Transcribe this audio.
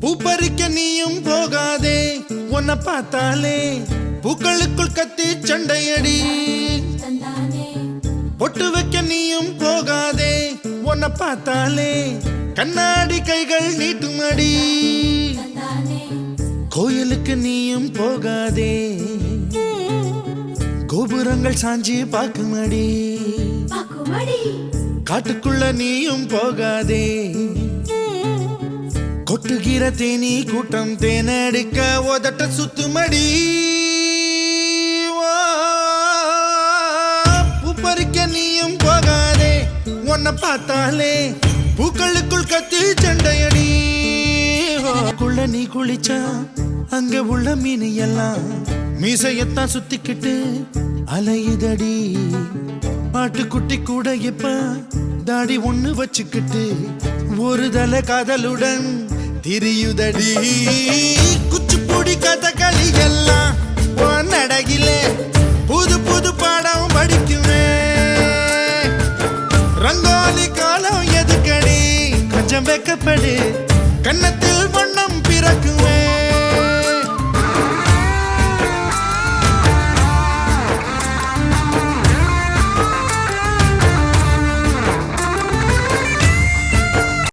பூப்பறிக்க நீயும் போகாதே, உன்னை பார்த்தாலே பூக்களுக்குள் கத்தி சண்டையடி. பொட்டு வைக்க நீயும் போகாதே, உன்னை பார்த்தாலே கண்ணாடி கைகள் நீட்டுமடி. கோயிலுக்கு நீயும் போகாதே, கோபுரங்கள் சாஞ்சி பாக்குமடி. காட்டுக்குள்ள நீயும் போகாதே, கொட்டுகிற தேனி கூட்டம் தேனடிக்க உதட்ட சுத்துமடி. பூப்பறிக்க நீயும் போகாதே, உன்னை பார்த்தாலே பூக்களுக்குள் கத்தி சண்டையடி. குள்ள நீ குளிச்சா அங்க உள்ள மீன் எல்லாம் மீசையத்தான் சுத்திக்கிட்டு அலையுதடி. பாட்டுக்குட்டி கூட இப்ப தாடி ஒண்ணு வச்சுக்கிட்டு ஒரு தலை காதலுடன் திரியுதடி. குச்சிப்புடி கதகளி எல்லாம் நடகிலே புது புது பாடம் படிக்குமே. ரங்கோலி காலம் எதுக்கடி, கொஞ்சம் வெக்கப்படு, கன்னத்தில் வண்ணம் பிறக்குமே.